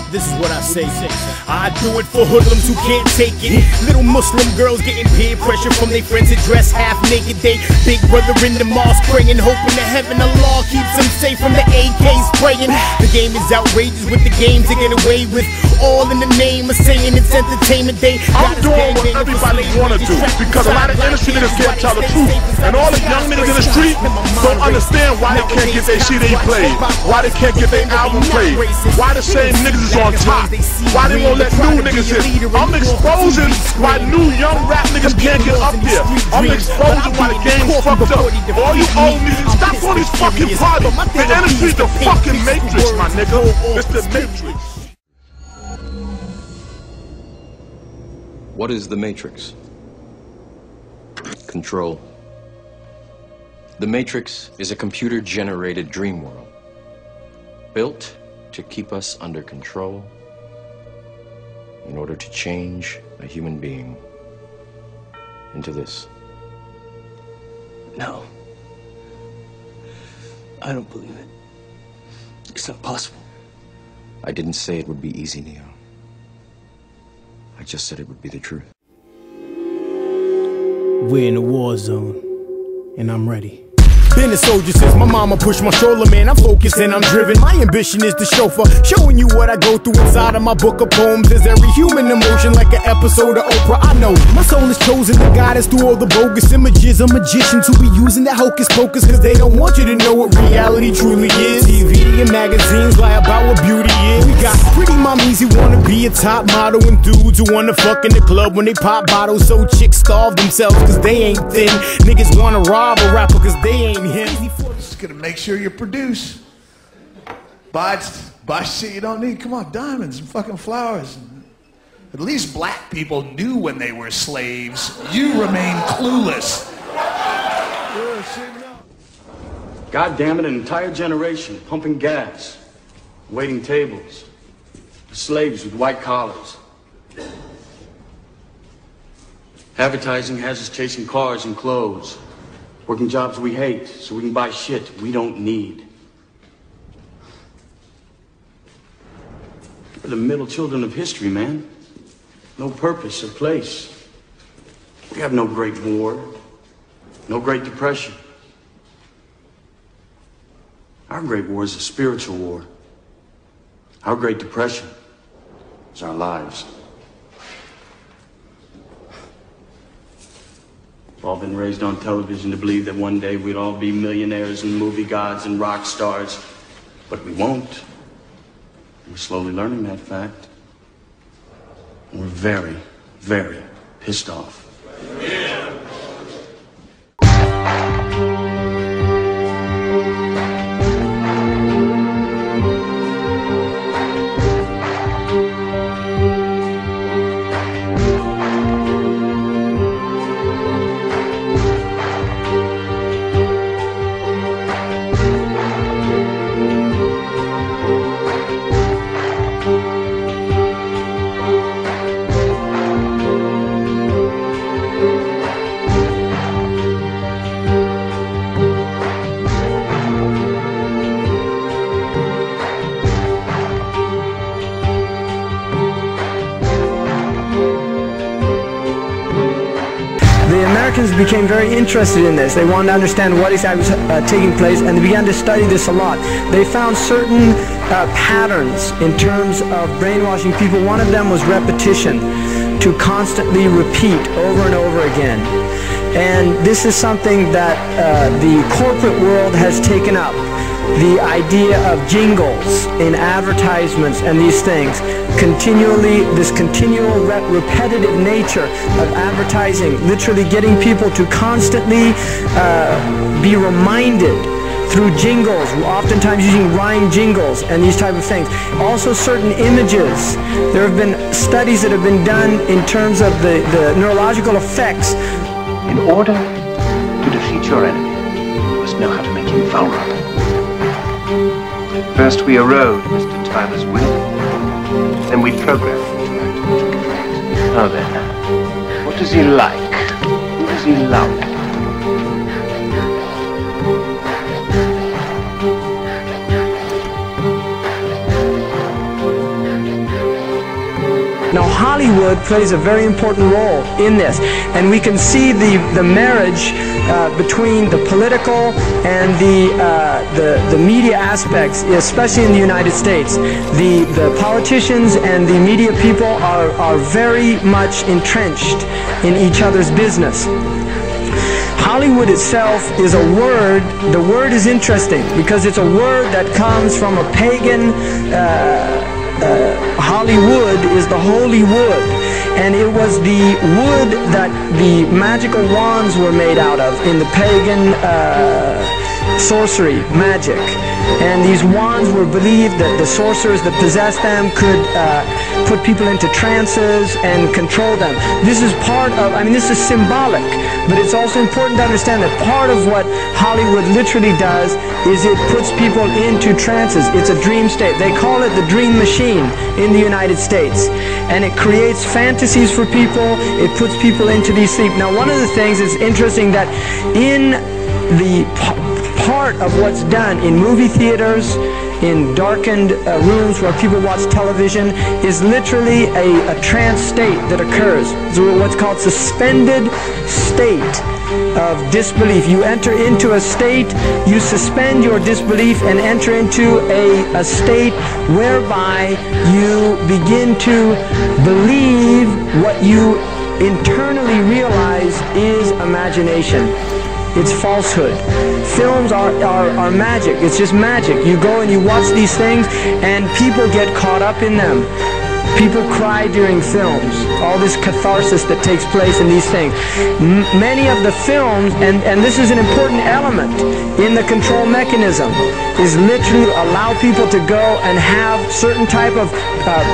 This is what I say. I do it for hoodlums who can't take it. Little Muslim girls getting peer pressure from their friends that dress half naked. They big brother in the mosque praying, hoping to heaven Allah keeps them safe from the AKs praying. The game is outrageous with the games they get away with, all in the name of saying it's entertainment. They I'm doing what everybody wanna do because a lot of innocent niggas can't tell the truth, and all the young niggas in the street don't understand why they can't get their CD played, why they can't get their album played, why the same niggas is on top, why they won't let new niggas in. I'm exposing why new young rap niggas can't get up there. I'm exposing why the game's fucked up. All you old niggas, stop all these fucking parties. The industry's the fucking Matrix, my nigga. It's the Matrix. What is the Matrix? Control. The Matrix is a computer-generated dream world, built to keep us under control in order to change a human being into this. No. I don't believe it. It's not possible. I didn't say it would be easy, Neo. I just said it would be the truth. We're in a war zone, and I'm ready. Been a soldier since my mama pushed my stroller, man. I'm focused and I'm driven. My ambition is the chauffeur, showing you what I go through inside of my book of poems. There's every human emotion like an episode of Oprah. I know my soul is chosen to guide us through all the bogus images of magicians who be using that hocus pocus, cause they don't want you to know what reality truly is. TV and magazines lie about what beauty is. We got pretty mommies who wanna be a top model, and dudes who wanna fuck in the club when they pop bottles. So chicks starve themselves cause they ain't thin. Niggas wanna rob a rapper cause they ain't him. Just gonna make sure you produce. Buy shit you don't need. Come on, diamonds and fucking flowers. At least black people knew when they were slaves. You remain clueless. God damn it, an entire generation pumping gas, waiting tables, slaves with white collars. Advertising has us chasing cars and clothes, working jobs we hate so we can buy shit we don't need. We're the middle children of history, man. No purpose or place. We have no Great War, no Great Depression. Our Great War is a spiritual war. Our Great Depression is our lives. We've all been raised on television to believe that one day we'd all be millionaires and movie gods and rock stars, but we won't. We're slowly learning that fact. And we're very, very pissed off. Yeah. Became very interested in this. They wanted to understand what exactly was taking place, and they began to study this a lot. They found certain patterns in terms of brainwashing people. One of them was repetition, to constantly repeat over and over again. And this is something that the corporate world has taken up. The idea of jingles in advertisements and these things, continually, this continual repetitive nature of advertising, literally getting people to constantly be reminded through jingles, oftentimes using rhyme jingles and these type of things. Also certain images. There have been studies that have been done in terms of the neurological effects. In order to defeat your enemy, you must know how to make him vulnerable. First we erode Mr. Tyler's will, then we program him to act in trick ways. Now then, what does he like? Who does he love? Now Hollywood plays a very important role in this, and we can see the marriage between the political and the media aspects, especially in the United States. The politicians and the media people are very much entrenched in each other's business. Hollywood itself is a word. The word is interesting because it's a word that comes from a pagan. Hollywood is the holy wood, and it was the wood that the magical wands were made out of in the pagan sorcery, magic. And these wands were believed that the sorcerers that possessed them could put people into trances and control them. This is part of, I mean, this is symbolic, but it's also important to understand that part of what Hollywood literally does is it puts people into trances. It's a dream state. They call it the dream machine in the United States. And it creates fantasies for people. It puts people into these sleep. Now, one of the things that's interesting that in the part of what's done in movie theaters, in darkened rooms where people watch television, is literally a trance state that occurs. So what's called suspended state of disbelief. You enter into a state, you suspend your disbelief and enter into a state whereby you begin to believe what you internally realize is imagination. It's falsehood. Films are magic. It's just magic. You go and you watch these things and people get caught up in them. People cry during films. All this catharsis that takes place in these things. Many of the films, and this is an important element in the control mechanism, is literally allow people to go and have certain type of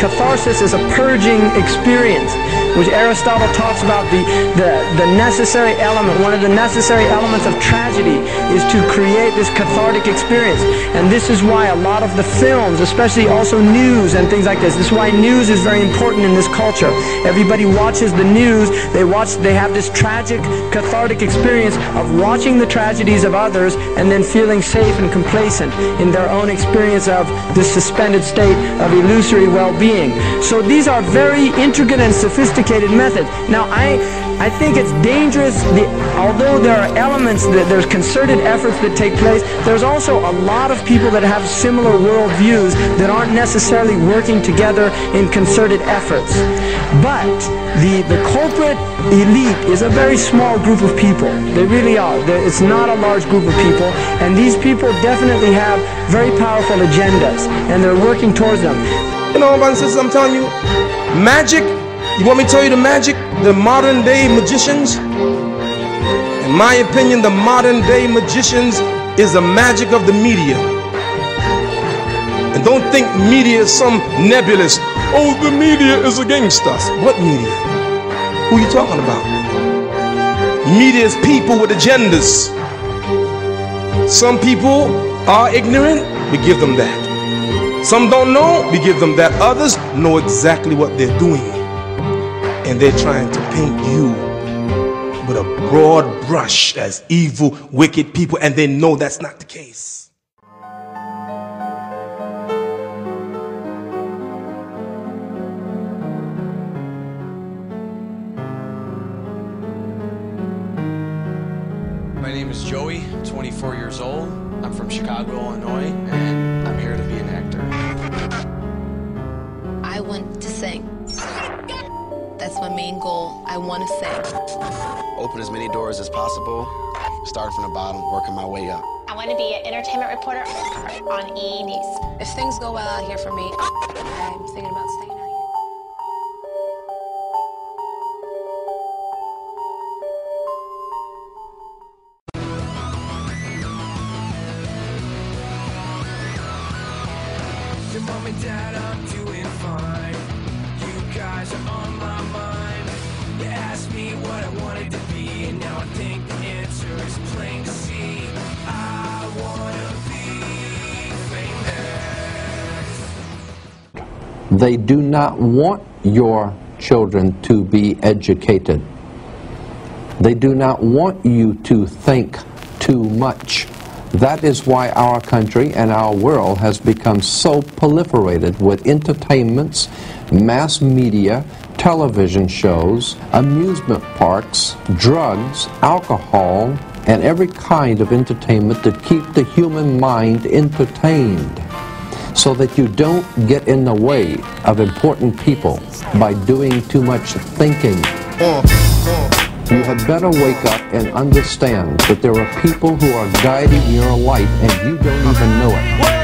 catharsis as a purging experience, which Aristotle talks about the necessary element. One of the necessary elements of tragedy is to create this cathartic experience. And this is why a lot of the films, especially also news and things like this is why news is very important in this culture. Everybody watches the news, they have this tragic, cathartic experience of watching the tragedies of others and then feeling safe and complacent in their own experience of this suspended state of illusory well-being. So these are very intricate and sophisticated methods. Now I think it's dangerous, although there are elements, there's concerted efforts that take place, there's also a lot of people that have similar worldviews that aren't necessarily working together in concerted efforts. But the culprit elite is a very small group of people. They really are. It's not a large group of people, and these people definitely have very powerful agendas, and they're working towards them. You know, brothers and sisters, I'm telling you, magic, you want me to tell you the magic? The modern day magicians, in my opinion, the modern day magicians is the magic of the media. And don't think media is some nebulous, oh, the media is against us. What media? Who are you talking about? Media is people with agendas. Some people are ignorant, we give them that. Some don't know, we give them that. Others know exactly what they're doing. And they're trying to paint you with a broad brush as evil, wicked people, and they know that's not the case. My name is Joey, I'm 24 years old. I'm from Chicago, Illinois, and I'm here to be an actor. I want to sing. That's my main goal. I want to sing. Open as many doors as possible, starting from the bottom, working my way up. I want to be an entertainment reporter on E! News. If things go well out here for me, I'm thinking about staying out here. Your mom and dad, I'm doing fine. You guys are on my mind. You asked me what I wanted to be, and now I think the answer is plain to see. I wanna be famous. They do not want your children to be educated. They do not want you to think too much. That is why our country and our world has become so proliferated with entertainments, mass media, television shows, amusement parks, drugs, alcohol, and every kind of entertainment to keep the human mind entertained, so that you don't get in the way of important people by doing too much thinking. You had better wake up and understand that there are people who are guiding your life and you don't even know it.